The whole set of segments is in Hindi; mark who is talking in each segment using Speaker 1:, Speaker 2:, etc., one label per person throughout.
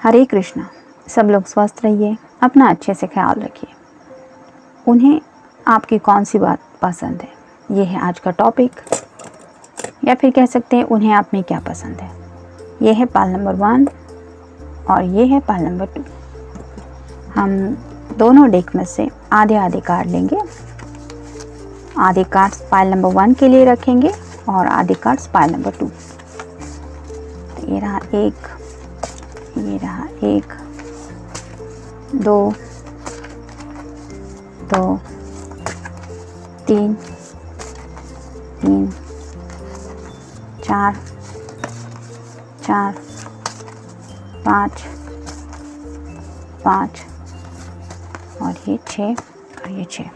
Speaker 1: हरे कृष्णा। सब लोग स्वस्थ रहिए, अपना अच्छे से ख्याल रखिए। उन्हें आपकी कौन सी बात पसंद है, ये है आज का टॉपिक। या फिर कह सकते हैं उन्हें आप में क्या पसंद है। ये है पाल नंबर 1 और ये है पाल नंबर 2। हम दोनों डेक में से आधे आधे कार्ड लेंगे। आधे कार्ड्स पाइल नंबर 1 के लिए रखेंगे और आधे कार्ड्स पाइल नंबर 2। तो ये रहा 1, ये रहा 1, 2, 2, 3, 3, 4, 4, 5, 5 और ये 6 और ये 6।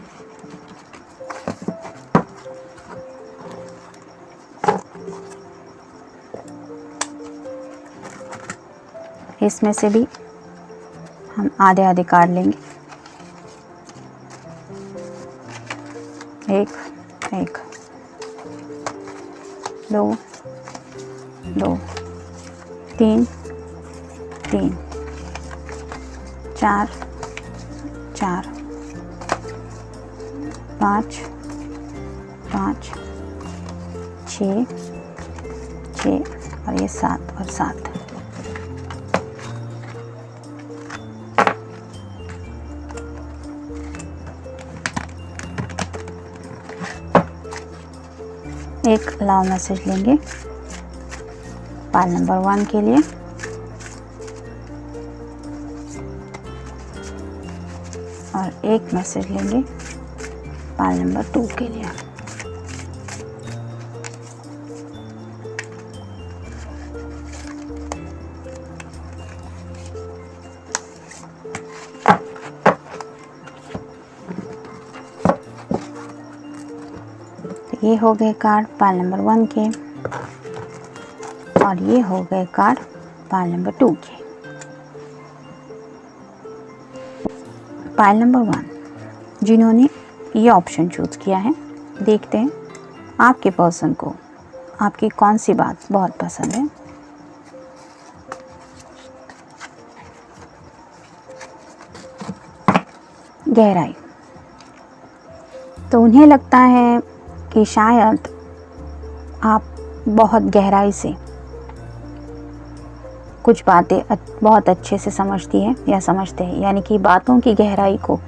Speaker 1: इसमें से भी हम आधे आधे कार्ड लेंगे। 1, 1, 2, 2, 3, 3, 4, 4, 5, 5, 6, 6 और ये 7 और 7। एक अलाउ मैसेज लेंगे पाइल नंबर 1 के लिए और एक मैसेज लेंगे पाइल नंबर 2 के लिए। ये हो गए कार्ड पाइल नंबर 1 के और ये हो गए कार्ड पाइल नंबर 2 के। पाइल नंबर 1 जिन्होंने ये ऑप्शन चूज किया है, देखते हैं आपके पर्सन को आपकी कौन सी बात बहुत पसंद है। गहराई। तो उन्हें लगता है कि शायद आप बहुत गहराई से कुछ बातें बहुत अच्छे से समझती है या समझते हैं, यानी कि बातों की गहराई को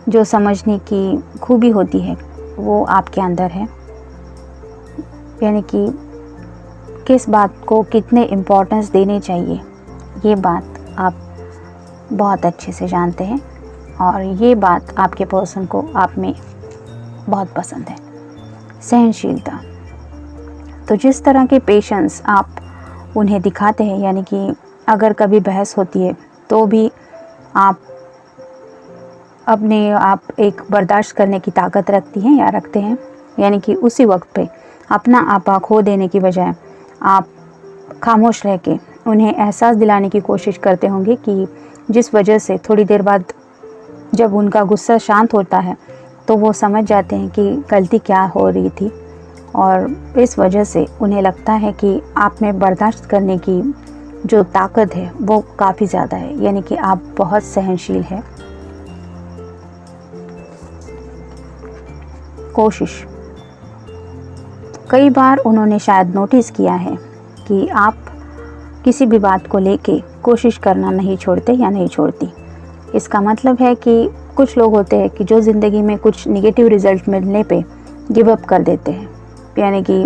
Speaker 1: जो समझने की खूबी होती है वो आपके अंदर है। यानी कि किस बात को कितने इम्पोर्टेंस देने चाहिए, ये बात आप बहुत अच्छे से जानते हैं और ये बात आपके पर्सन को आप में बहुत पसंद है। सहनशीलता। तो जिस तरह के पेशेंस आप उन्हें दिखाते हैं, यानी कि अगर कभी बहस होती है तो भी आप एक बर्दाश्त करने की ताकत रखती हैं या रखते हैं, यानी कि उसी वक्त पे अपना आपा खो देने की बजाय आप खामोश रह के उन्हें एहसास दिलाने की कोशिश करते होंगे कि जिस वजह से थोड़ी देर बाद जब उनका गुस्सा शांत होता है तो वो समझ जाते हैं कि गलती क्या हो रही थी और इस वजह से उन्हें लगता है कि आप में बर्दाश्त करने की जो ताकत है वो काफ़ी ज़्यादा है, यानी कि आप बहुत सहनशील है। कोशिश। कई बार उन्होंने शायद नोटिस किया है कि आप किसी भी बात को लेके कोशिश करना नहीं छोड़ते या नहीं छोड़ती। इसका मतलब है कि कुछ लोग होते हैं कि जो ज़िंदगी में कुछ निगेटिव रिज़ल्ट मिलने पे गिव अप कर देते हैं, यानी कि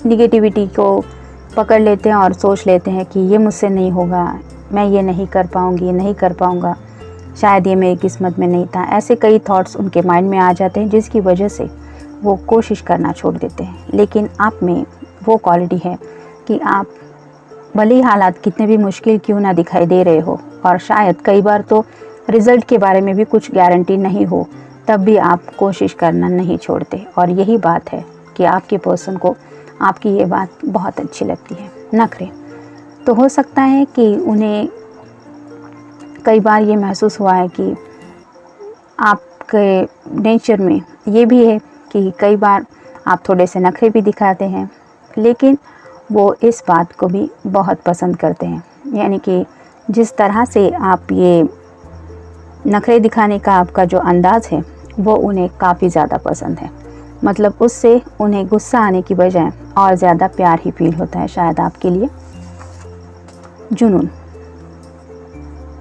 Speaker 1: निगेटिविटी को पकड़ लेते हैं और सोच लेते हैं कि ये मुझसे नहीं होगा, मैं ये नहीं कर पाऊँगी, नहीं कर पाऊँगा, शायद ये मेरी किस्मत में नहीं था। ऐसे कई थॉट्स उनके माइंड में आ जाते हैं जिसकी वजह से वो कोशिश करना छोड़ देते हैं। लेकिन आप में वो क्वालिटी है कि आप भले ही हालात कितने भी मुश्किल क्यों ना दिखाई दे रहे हो और शायद कई बार तो रिज़ल्ट के बारे में भी कुछ गारंटी नहीं हो, तब भी आप कोशिश करना नहीं छोड़ते। और यही बात है कि आपके पर्सन को आपकी ये बात बहुत अच्छी लगती है। नखरे। तो हो सकता है कि उन्हें कई बार ये महसूस हुआ है कि आपके नेचर में ये भी है कि कई बार आप थोड़े से नखरे भी दिखाते हैं, लेकिन वो इस बात को भी बहुत पसंद करते हैं, यानी कि जिस तरह से आप ये नखरे दिखाने का आपका जो अंदाज़ है वो उन्हें काफ़ी ज़्यादा पसंद है। मतलब उससे उन्हें गुस्सा आने की बजाय और ज़्यादा प्यार ही फील होता है शायद आपके लिए। जुनून,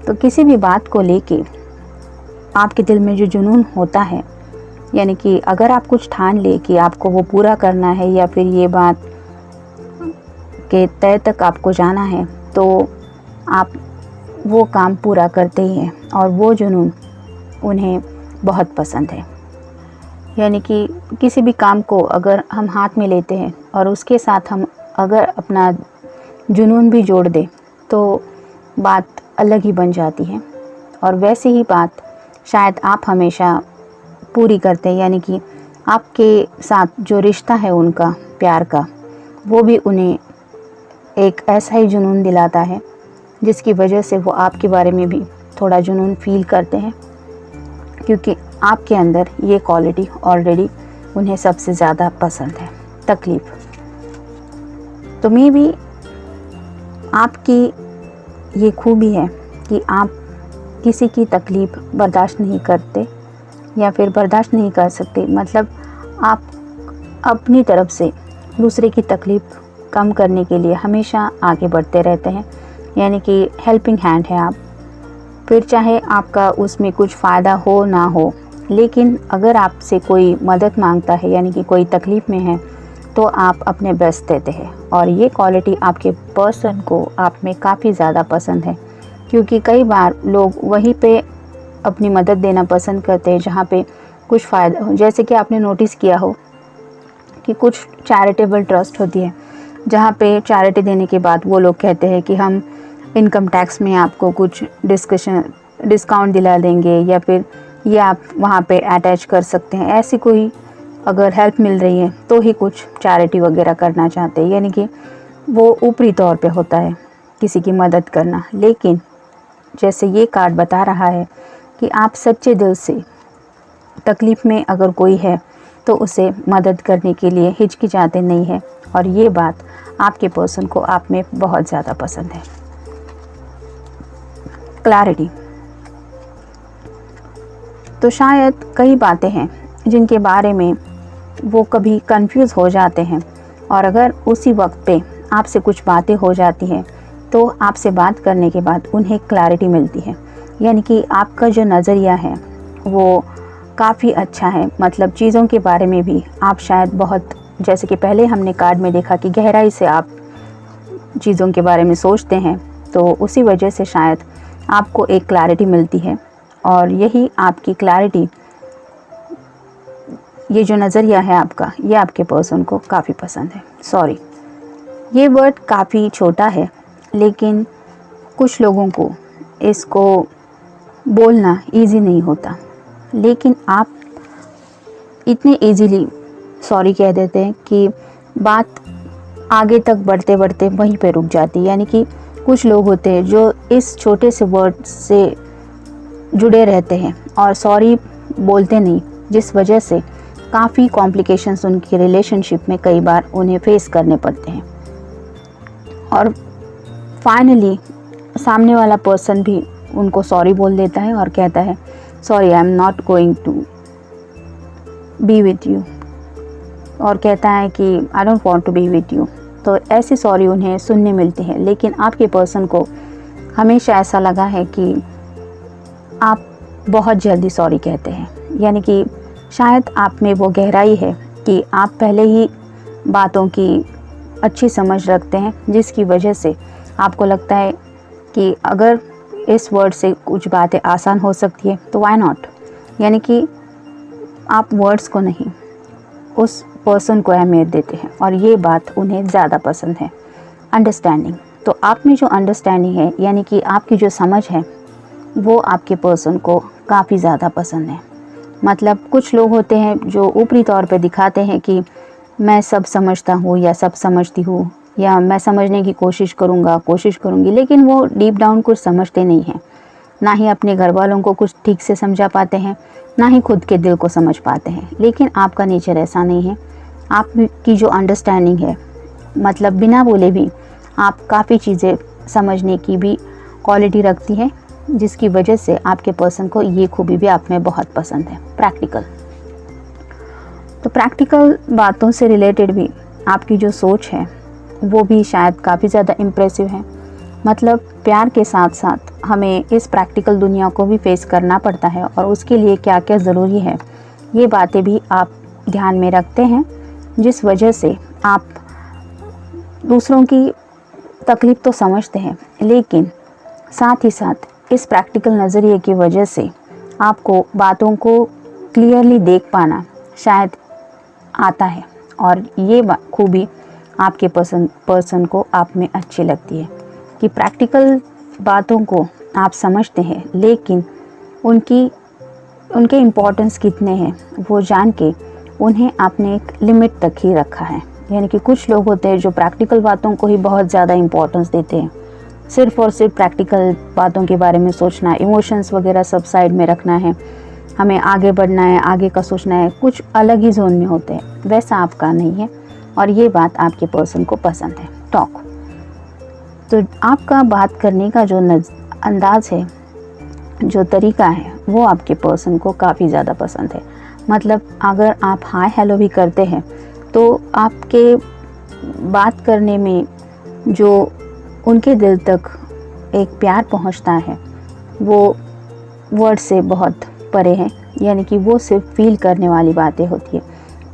Speaker 1: तो किसी भी बात को लेके आपके दिल में जो जुनून होता है, यानी कि अगर आप कुछ ठान ले कि आपको वो पूरा करना है या फिर ये बात के तय तक आपको जाना है, तो आप वो काम पूरा करते ही हैं और वो जुनून उन्हें बहुत पसंद है। यानी कि किसी भी काम को अगर हम हाथ में लेते हैं और उसके साथ हम अगर अपना जुनून भी जोड़ दें तो बात अलग ही बन जाती है। और वैसी ही बात शायद आप हमेशा पूरी करते हैं, यानी कि आपके साथ जो रिश्ता है उनका प्यार का, वो भी उन्हें एक ऐसा ही जुनून दिलाता है जिसकी वजह से वो आपके बारे में भी थोड़ा जुनून फील करते हैं, क्योंकि आपके अंदर ये क्वालिटी ऑलरेडी उन्हें सबसे ज़्यादा पसंद है, तकलीफ़। तो मे भी आपकी ये खूबी है कि आप किसी की तकलीफ़ बर्दाश्त नहीं करते या फिर बर्दाश्त नहीं कर सकते। मतलब आप अपनी तरफ से दूसरे की तकलीफ़ कम करने के लिए हमेशा आगे बढ़ते रहते हैं, यानी कि हेल्पिंग हैंड है आप। फिर चाहे आपका उसमें कुछ फ़ायदा हो ना हो, लेकिन अगर आपसे कोई मदद मांगता है यानी कि कोई तकलीफ़ में है तो आप अपने बेस्ट देते हैं। और ये क्वालिटी आपके पर्सन को आप में काफ़ी ज़्यादा पसंद है, क्योंकि कई बार लोग वहीं पे अपनी मदद देना पसंद करते हैं जहाँ पे कुछ फ़ायदा हो। जैसे कि आपने नोटिस किया हो कि कुछ चैरिटेबल ट्रस्ट होती है जहाँ पे चैरिटी देने के बाद वो लोग कहते हैं कि हम इनकम टैक्स में आपको कुछ डिस्काउंट दिला देंगे या फिर ये आप वहाँ पे अटैच कर सकते हैं। ऐसी कोई अगर हेल्प मिल रही है तो ही कुछ चैरिटी वगैरह करना चाहते हैं, यानी कि वो ऊपरी तौर पे होता है किसी की मदद करना। लेकिन जैसे ये कार्ड बता रहा है कि आप सच्चे दिल से तकलीफ़ में अगर कोई है तो उसे मदद करने के लिए हिचकिचाते नहीं है, और ये बात आपके पर्सन को आप में बहुत ज़्यादा पसंद है। क्लैरिटी, तो शायद कई बातें हैं जिनके बारे में वो कभी कंफ्यूज हो जाते हैं, और अगर उसी वक्त पे आपसे कुछ बातें हो जाती हैं तो आपसे बात करने के बाद उन्हें क्लैरिटी मिलती है। यानी कि आपका जो नज़रिया है वो काफ़ी अच्छा है। मतलब चीज़ों के बारे में भी आप शायद बहुत, जैसे कि पहले हमने कार्ड में देखा कि गहराई से आप चीज़ों के बारे में सोचते हैं, तो उसी वजह से शायद आपको एक क्लैरिटी मिलती है। और यही आपकी क्लैरिटी, ये जो नज़रिया है आपका, ये आपके पर्सन को काफ़ी पसंद है। सॉरी, ये वर्ड काफ़ी छोटा है, लेकिन कुछ लोगों को इसको बोलना इजी नहीं होता, लेकिन आप इतने इजीली सॉरी कह देते हैं कि बात आगे तक बढ़ते बढ़ते वहीं पे रुक जाती है। यानी कि कुछ लोग होते हैं जो इस छोटे से वर्ड से जुड़े रहते हैं और सॉरी बोलते नहीं, जिस वजह से काफ़ी कॉम्प्लिकेशंस उनकी रिलेशनशिप में कई बार उन्हें फेस करने पड़ते हैं। और फाइनली सामने वाला पर्सन भी उनको सॉरी बोल देता है और कहता है sorry I am not going to be with you, और कहता है कि I don't want to be with you. तो ऐसी सॉरी उन्हें सुनने मिलती है, लेकिन आपके पर्सन को हमेशा ऐसा लगा है कि आप बहुत जल्दी सॉरी कहते हैं। यानी कि शायद आप में वो गहराई है कि आप पहले ही बातों की अच्छी समझ रखते हैं, जिसकी वजह से आपको लगता है कि अगर इस वर्ड से कुछ बातें आसान हो सकती है तो व्हाई नॉट। यानी कि आप वर्ड्स को नहीं, उस पर्सन को अहमियत देते हैं, और ये बात उन्हें ज़्यादा पसंद है। अंडरस्टैंडिंग, तो आप में जो अंडरस्टैंडिंग है, यानी कि आपकी जो समझ है, वो आपके पर्सन को काफ़ी ज़्यादा पसंद है। मतलब कुछ लोग होते हैं जो ऊपरी तौर पे दिखाते हैं कि मैं सब समझता हूँ या सब समझती हूँ, या मैं समझने की कोशिश करूँगी, लेकिन वो डीप डाउन कुछ समझते नहीं हैं। ना ही अपने घर वालों को कुछ ठीक से समझा पाते हैं, ना ही खुद के दिल को समझ पाते हैं। लेकिन आपका नेचर ऐसा नहीं है। आपकी जो अंडरस्टैंडिंग है, मतलब बिना बोले भी आप काफ़ी चीज़ें समझने की भी क्वालिटी रखती है, जिसकी वजह से आपके पर्सन को ये खूबी भी आप में बहुत पसंद है, प्रैक्टिकल। तो प्रैक्टिकल बातों से रिलेटेड भी आपकी जो सोच है वो भी शायद काफ़ी ज़्यादा इम्प्रेसिव है। मतलब प्यार के साथ साथ हमें इस प्रैक्टिकल दुनिया को भी फेस करना पड़ता है, और उसके लिए क्या क्या ज़रूरी है ये बातें भी आप ध्यान में रखते हैं, जिस वजह से आप दूसरों की तकलीफ़ तो समझते हैं, लेकिन साथ ही साथ इस प्रैक्टिकल नज़रिए की वजह से आपको बातों को क्लियरली देख पाना शायद आता है, और ये खूबी आपके पर्सन को आप में अच्छी लगती है कि प्रैक्टिकल बातों को आप समझते हैं, लेकिन उनके इम्पोर्टेंस कितने हैं वो जान के उन्हें आपने एक लिमिट तक ही रखा है। यानी कि कुछ लोग होते हैं जो प्रैक्टिकल बातों को ही बहुत ज़्यादा इम्पोर्टेंस देते हैं, सिर्फ़ और सिर्फ प्रैक्टिकल बातों के बारे में सोचना, इमोशंस वगैरह सब साइड में रखना है, हमें आगे बढ़ना है, आगे का सोचना है, कुछ अलग ही जोन में होते हैं। वैसा आपका नहीं है, और ये बात आपके पर्सन को पसंद है। टॉक तो आपका बात करने का जो अंदाज़ है, जो तरीका है, वो आपके पर्सन को काफ़ी ज़्यादा पसंद है। मतलब अगर आप हाय हेलो भी करते हैं तो आपके बात करने में जो उनके दिल तक एक प्यार पहुंचता है वो वर्ड से बहुत परे है। यानी कि वो सिर्फ फील करने वाली बातें होती है,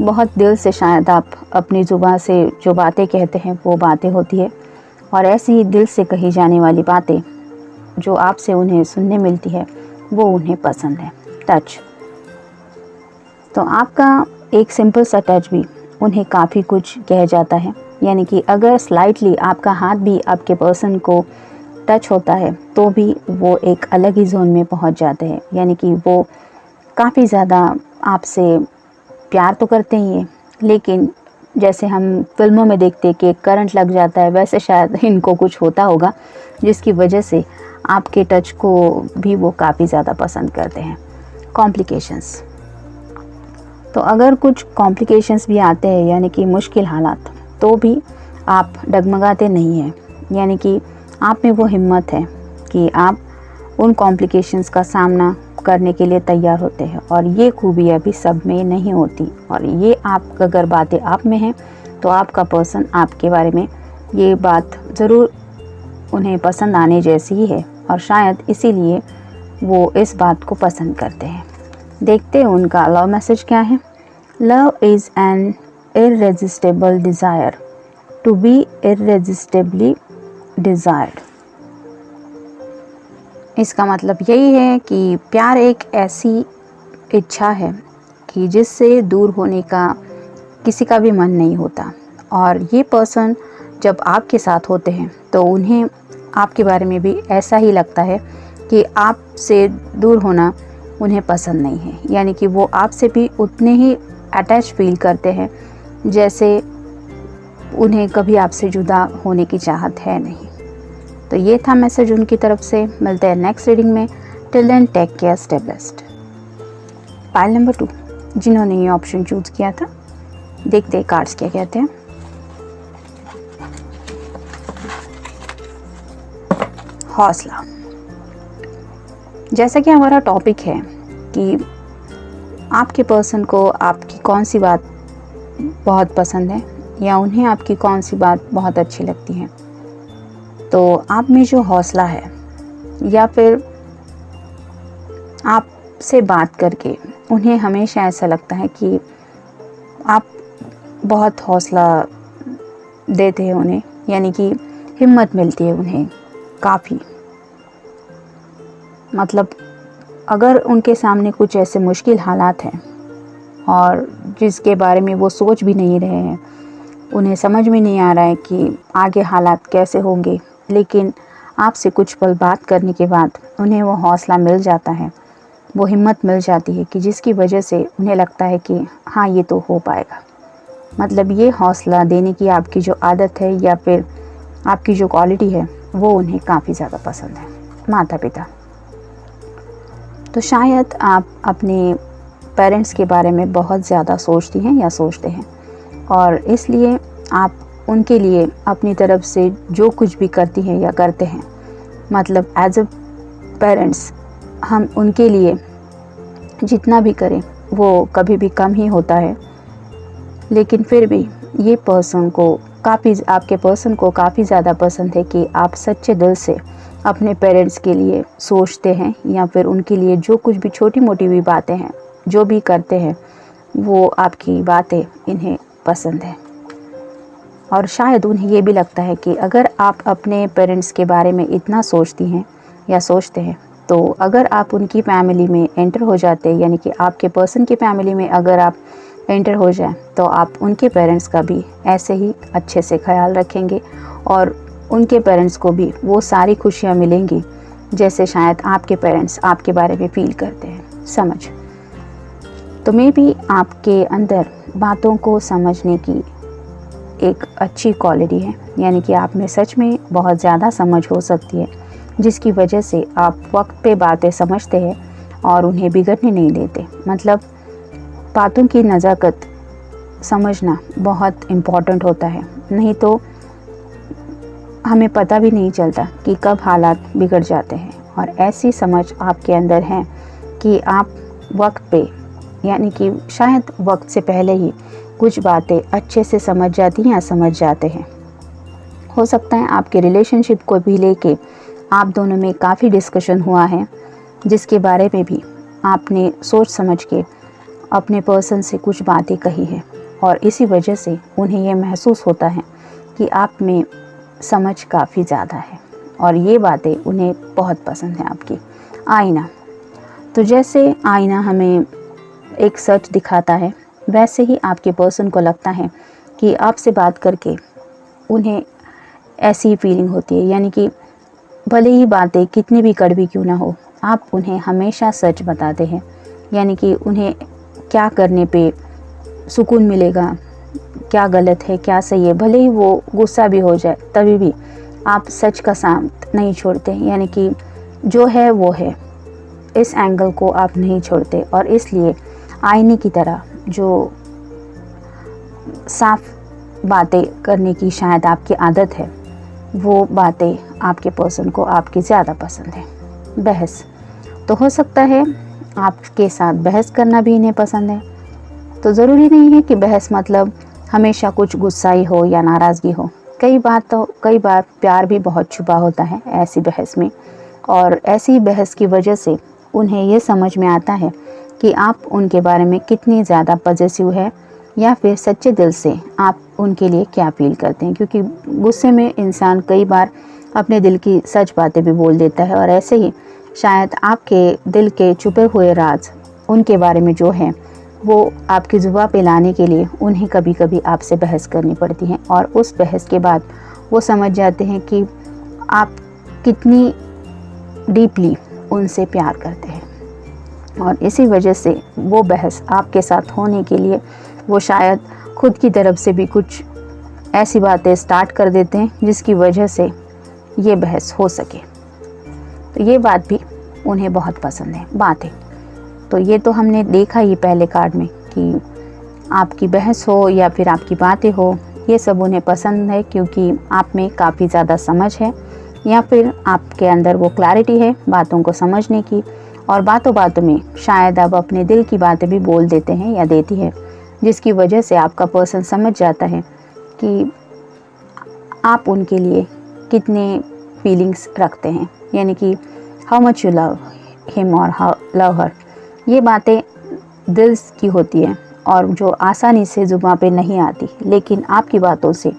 Speaker 1: बहुत दिल से शायद आप अपनी ज़ुबान से जो बातें कहते हैं वो बातें होती है, और ऐसी ही दिल से कही जाने वाली बातें जो आपसे उन्हें सुनने मिलती है वो उन्हें पसंद है। टच तो आपका एक सिंपल सा टच भी उन्हें काफ़ी कुछ कह जाता है। यानी कि अगर स्लाइटली आपका हाथ भी आपके पर्सन को टच होता है तो भी वो एक अलग ही जोन में पहुंच जाते हैं। यानी कि वो काफ़ी ज़्यादा आपसे प्यार तो करते ही हैं, लेकिन जैसे हम फिल्मों में देखते हैं कि करंट लग जाता है, वैसे शायद इनको कुछ होता होगा जिसकी वजह से आपके टच को भी वो काफ़ी ज़्यादा पसंद करते हैं। कॉम्प्लिकेशंस तो अगर कुछ कॉम्प्लिकेशंस भी आते हैं, यानी कि मुश्किल हालात, तो भी आप डगमगाते नहीं हैं। यानी कि आप में वो हिम्मत है कि आप उन कॉम्प्लिकेशंस का सामना करने के लिए तैयार होते हैं, और ये खूबी अभी सब में नहीं होती। और ये आप अगर बातें आप में हैं तो आपका पर्सन आपके बारे में ये बात ज़रूर उन्हें पसंद आने जैसी ही है, और शायद इसीलिए वो इस बात को पसंद करते हैं। देखते हैं उनका लव मैसेज क्या है। Love is an irresistible desire to be irresistibly desired. इसका मतलब यही है कि प्यार एक ऐसी इच्छा है कि जिससे दूर होने का किसी का भी मन नहीं होता, और ये पर्सन जब आपके साथ होते हैं तो उन्हें आपके बारे में भी ऐसा ही लगता है कि आपसे दूर होना उन्हें पसंद नहीं है। यानी कि वो आपसे भी उतने ही अटैच फील करते हैं जैसे उन्हें कभी आपसे जुदा होने की चाहत है नहीं। तो ये था मैसेज उनकी तरफ से। मिलते हैं नेक्स्ट रीडिंग में। Till then take care, stay blessed. Pile number 2 जिन्होंने ये ऑप्शन चूज किया था, देखते हैं कार्ड्स क्या कहते हैं। हौसला। जैसा कि हमारा टॉपिक है कि आपके पर्सन को आपकी कौन सी बात बहुत पसंद है, या उन्हें आपकी कौन सी बात बहुत अच्छी लगती है, तो आप में जो हौसला है, या फिर आपसे बात करके उन्हें हमेशा ऐसा लगता है कि आप बहुत हौसला देते हैं उन्हें, यानी कि हिम्मत मिलती है उन्हें काफ़ी। मतलब अगर उनके सामने कुछ ऐसे मुश्किल हालात हैं और जिसके बारे में वो सोच भी नहीं रहे हैं, उन्हें समझ में नहीं आ रहा है कि आगे हालात कैसे होंगे, लेकिन आपसे कुछ पल बात करने के बाद उन्हें वो हौसला मिल जाता है, वो हिम्मत मिल जाती है कि जिसकी वजह से उन्हें लगता है कि हाँ ये तो हो पाएगा। मतलब ये हौसला देने की आपकी जो आदत है या फिर आपकी जो क्वालिटी है वो उन्हें काफ़ी ज़्यादा पसंद है। माता पिता, तो शायद आप अपने पेरेंट्स के बारे में बहुत ज़्यादा सोचती हैं या सोचते हैं, और इसलिए आप उनके लिए अपनी तरफ से जो कुछ भी करती हैं या करते हैं मतलब एज अ पेरेंट्स हम उनके लिए जितना भी करें वो कभी भी कम ही होता है। लेकिन फिर भी ये पर्सन को आपके पर्सन को काफ़ी ज़्यादा पसंद है कि आप सच्चे दिल से अपने पेरेंट्स के लिए सोचते हैं, या फिर उनके लिए जो कुछ भी छोटी मोटी भी बातें हैं जो भी करते हैं वो आपकी बातें इन्हें पसंद है। और शायद उन्हें ये भी लगता है कि अगर आप अपने पेरेंट्स के बारे में इतना सोचती हैं या सोचते हैं, तो अगर आप उनकी फैमिली में एंटर हो जाते हैं, यानी कि आपके पर्सन की फैमिली में अगर आप एंटर हो जाएं, तो आप उनके पेरेंट्स का भी ऐसे ही अच्छे से ख्याल रखेंगे और उनके पेरेंट्स को भी वो सारी खुशियाँ मिलेंगी जैसे शायद आपके पेरेंट्स आपके बारे में फील करते हैं। समझ तो मे भी आपके अंदर बातों को समझने की एक अच्छी क्वालिटी है, यानी कि आप में सच में बहुत ज़्यादा समझ हो सकती है, जिसकी वजह से आप वक्त पे बातें समझते हैं और उन्हें बिगड़ने नहीं देते। मतलब बातों की नज़ाकत समझना बहुत इम्पॉर्टेंट होता है, नहीं तो हमें पता भी नहीं चलता कि कब हालात बिगड़ जाते हैं। और ऐसी समझ आपके अंदर है कि आप वक्त पे, यानी कि शायद वक्त से पहले ही कुछ बातें अच्छे से समझ जाती हैं या समझ जाते हैं। हो सकता है आपके रिलेशनशिप को भी लेके आप दोनों में काफ़ी डिस्कशन हुआ है, जिसके बारे में भी आपने सोच समझ के अपने पर्सन से कुछ बातें कही है, और इसी वजह से उन्हें ये महसूस होता है कि आप में समझ काफ़ी ज़्यादा है और ये बातें उन्हें बहुत पसंद है आपकी। आईना, तो जैसे आईना हमें एक सच दिखाता है, वैसे ही आपके पर्सन को लगता है कि आपसे बात करके उन्हें ऐसी फीलिंग होती है, यानी कि भले ही बातें कितनी भी कड़वी क्यों ना हो, आप उन्हें हमेशा सच बताते हैं। यानी कि उन्हें क्या करने पे सुकून मिलेगा, क्या गलत है क्या सही है, भले ही वो गुस्सा भी हो जाए तभी भी आप सच का साथ नहीं छोड़ते। यानी कि जो है वो है, इस एंगल को आप नहीं छोड़ते, और इसलिए आईने की तरह जो साफ बातें करने की शायद आपकी आदत है, वो बातें आपके पर्सन को आपकी ज़्यादा पसंद है। बहस, तो हो सकता है आपके साथ बहस करना भी इन्हें पसंद है। तो ज़रूरी नहीं है कि बहस मतलब हमेशा कुछ गुस्साई हो या नाराज़गी हो। कई बार प्यार भी बहुत छुपा होता है ऐसी बहस में, और ऐसी बहस की वजह से उन्हें ये समझ में आता है कि आप उनके बारे में कितनी ज़्यादा पॉजिटिव है, या फिर सच्चे दिल से आप उनके लिए क्या फील करते हैं। क्योंकि गुस्से में इंसान कई बार अपने दिल की सच बातें भी बोल देता है, और ऐसे ही शायद आपके दिल के छुपे हुए राज उनके बारे में जो है वो आपकी जुबान पे लाने के लिए उन्हें कभी कभी आपसे बहस करनी पड़ती है, और उस बहस के बाद वो समझ जाते हैं कि आप कितनी डीपली उनसे प्यार करते हैं। और इसी वजह से वो बहस आपके साथ होने के लिए वो शायद खुद की तरफ से भी कुछ ऐसी बातें स्टार्ट कर देते हैं जिसकी वजह से ये बहस हो सके। तो ये बात भी उन्हें बहुत पसंद है, बातें। तो ये तो हमने देखा ही पहले कार्ड में कि आपकी बहस हो या फिर आपकी बातें हो, ये सब उन्हें पसंद है, क्योंकि आप में काफ़ी ज़्यादा समझ है, या फिर आपके अंदर वो क्लैरिटी है बातों को समझने की, और बातों बातों में शायद आप अपने दिल की बातें भी बोल देते हैं या देती है, जिसकी वजह से आपका पर्सन समझ जाता है कि आप उनके लिए कितने फीलिंग्स रखते हैं, यानी कि how much you love him और हाउ लव हर। ये बातें दिल की होती है और जो आसानी से ज़ुबान पे नहीं आती, लेकिन आपकी बातों से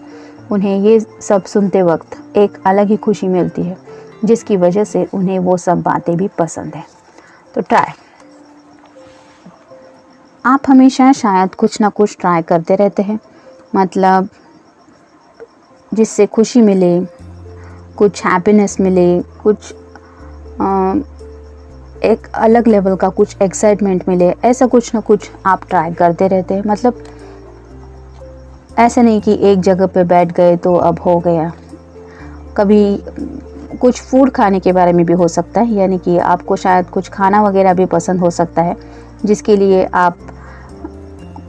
Speaker 1: उन्हें ये सब सुनते वक्त एक अलग ही खुशी मिलती है, जिसकी वजह से उन्हें वो सब बातें भी पसंद है। तो ट्राई, आप हमेशा शायद कुछ ना कुछ ट्राई करते रहते हैं, मतलब जिससे खुशी मिले, कुछ हैप्पीनेस मिले, कुछ एक अलग लेवल का कुछ एक्साइटमेंट मिले, ऐसा कुछ ना कुछ आप ट्राई करते रहते हैं। मतलब ऐसा नहीं कि एक जगह पे बैठ गए तो अब हो गया। कभी कुछ फूड खाने के बारे में भी हो सकता है, यानी कि आपको शायद कुछ खाना वगैरह भी पसंद हो सकता है, जिसके लिए आप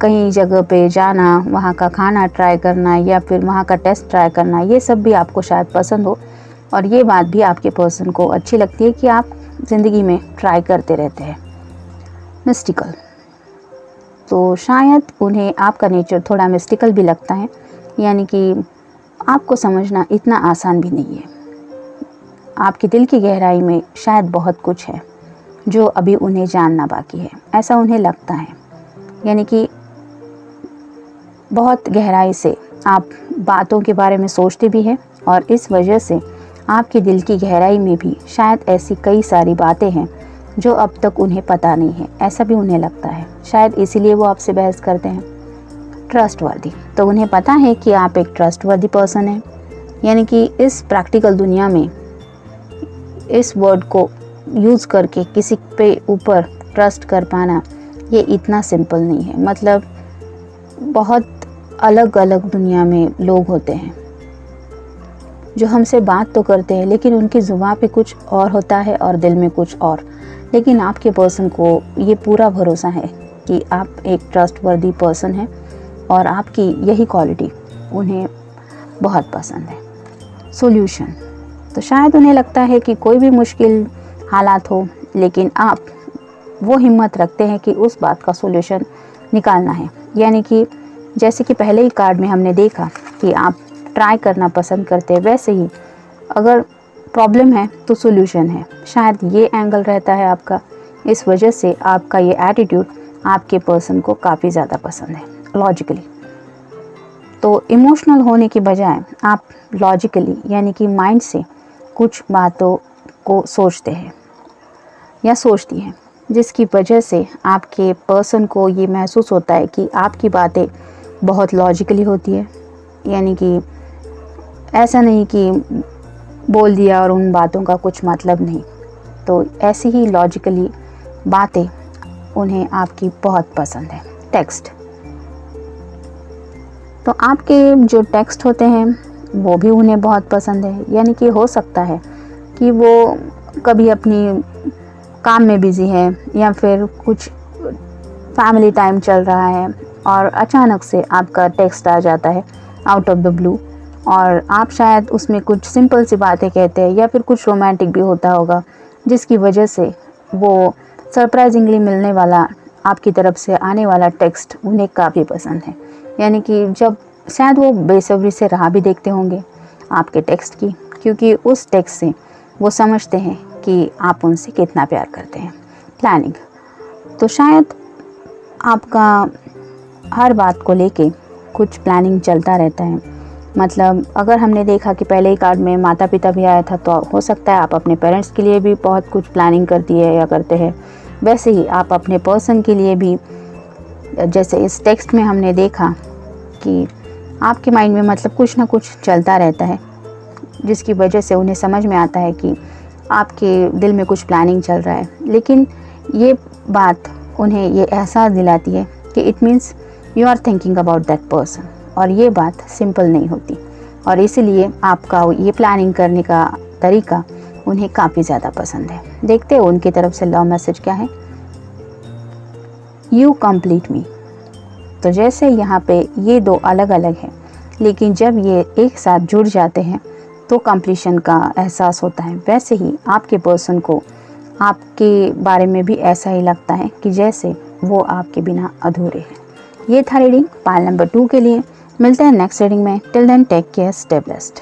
Speaker 1: कहीं जगह पे जाना, वहाँ का खाना ट्राई करना, या फिर वहाँ का टेस्ट ट्राई करना, ये सब भी आपको शायद पसंद हो। और ये बात भी आपके पर्सन को अच्छी लगती है कि आप ज़िंदगी में ट्राई करते रहते हैं। मिस्टिकल, तो शायद उन्हें आपका नेचर थोड़ा मिस्टिकल भी लगता है, यानी कि आपको समझना इतना आसान भी नहीं है। आपके दिल की गहराई में शायद बहुत कुछ है जो अभी उन्हें जानना बाकी है, ऐसा उन्हें लगता है। यानी कि बहुत गहराई से आप बातों के बारे में सोचते भी हैं और इस वजह से आपके दिल की गहराई में भी शायद ऐसी कई सारी बातें हैं जो अब तक उन्हें पता नहीं है, ऐसा भी उन्हें लगता है। शायद इसीलिए वो आपसे बहस करते हैं। ट्रस्टवर्दी, तो उन्हें पता है कि आप एक ट्रस्टवर्दी पर्सन हैं। यानी कि इस प्रैक्टिकल दुनिया में इस वर्ड को यूज़ करके किसी पे ऊपर ट्रस्ट कर पाना ये इतना सिंपल नहीं है। मतलब बहुत अलग अलग दुनिया में लोग होते हैं जो हमसे बात तो करते हैं लेकिन उनकी ज़ुबान पे कुछ और होता है और दिल में कुछ और। लेकिन आपके पर्सन को ये पूरा भरोसा है कि आप एक ट्रस्टवर्दी पर्सन हैं और आपकी यही क्वालिटी उन्हें बहुत पसंद है। सॉल्यूशन, तो शायद उन्हें लगता है कि कोई भी मुश्किल हालात हो लेकिन आप वो हिम्मत रखते हैं कि उस बात का सॉल्यूशन निकालना है। यानी कि जैसे कि पहले ही कार्ड में हमने देखा कि आप ट्राई करना पसंद करते हैं, वैसे ही अगर प्रॉब्लम है तो सॉल्यूशन है। शायद ये एंगल रहता है आपका, इस वजह से आपका ये एटीट्यूड आपके पर्सन को काफ़ी ज़्यादा पसंद है। लॉजिकली, तो इमोशनल होने की बजाय आप लॉजिकली यानी कि माइंड से कुछ बातों को सोचते हैं या सोचती हैं, जिसकी वजह से आपके पर्सन को ये महसूस होता है कि आपकी बातें बहुत लॉजिकली होती है। यानी कि ऐसा नहीं कि बोल दिया और उन बातों का कुछ मतलब नहीं। तो ऐसी ही लॉजिकली बातें उन्हें आपकी बहुत पसंद है। टेक्स्ट, तो आपके जो टेक्स्ट होते हैं वो भी उन्हें बहुत पसंद है। यानी कि हो सकता है कि वो कभी अपनी काम में बिज़ी है या फिर कुछ फैमिली टाइम चल रहा है और अचानक से आपका टेक्स्ट आ जाता है आउट ऑफ द ब्लू, और आप शायद उसमें कुछ सिंपल सी बातें कहते हैं या फिर कुछ रोमांटिक भी होता होगा, जिसकी वजह से वो सरप्राइजिंगली मिलने वाला आपकी तरफ से आने वाला टेक्स्ट उन्हें काफ़ी पसंद है। यानी कि जब शायद वो बेसब्री से राह भी देखते होंगे आपके टेक्स्ट की, क्योंकि उस टेक्स्ट से वो समझते हैं कि आप उनसे कितना प्यार करते हैं। प्लानिंग, तो शायद आपका हर बात को लेके कुछ प्लानिंग चलता रहता है। मतलब अगर हमने देखा कि पहले ही कार्ड में माता पिता भी आया था, तो हो सकता है आप अपने पेरेंट्स के लिए भी बहुत कुछ प्लानिंग करती है या करते हैं। वैसे ही आप अपने पर्सन के लिए भी, जैसे इस टेक्स्ट में हमने देखा कि आपके माइंड में मतलब कुछ ना कुछ चलता रहता है, जिसकी वजह से उन्हें समझ में आता है कि आपके दिल में कुछ प्लानिंग चल रहा है। लेकिन ये बात उन्हें ये एहसास दिलाती है कि it means you are thinking about that person, और ये बात सिंपल नहीं होती, और इसीलिए आपका ये प्लानिंग करने का तरीका उन्हें काफ़ी ज़्यादा पसंद है। देखते हो उनकी तरफ से लव मैसेज क्या है। यू कंप्लीट मी, तो जैसे यहाँ पे ये दो अलग अलग हैं, लेकिन जब ये एक साथ जुड़ जाते हैं तो कंप्लीशन का एहसास होता है। वैसे ही आपके पर्सन को आपके बारे में भी ऐसा ही लगता है कि जैसे वो आपके बिना अधूरे हैं। ये था रीडिंग पाइल नंबर 2 के लिए। मिलते हैं नेक्स्ट रीडिंग में। Till then take care, stay blessed.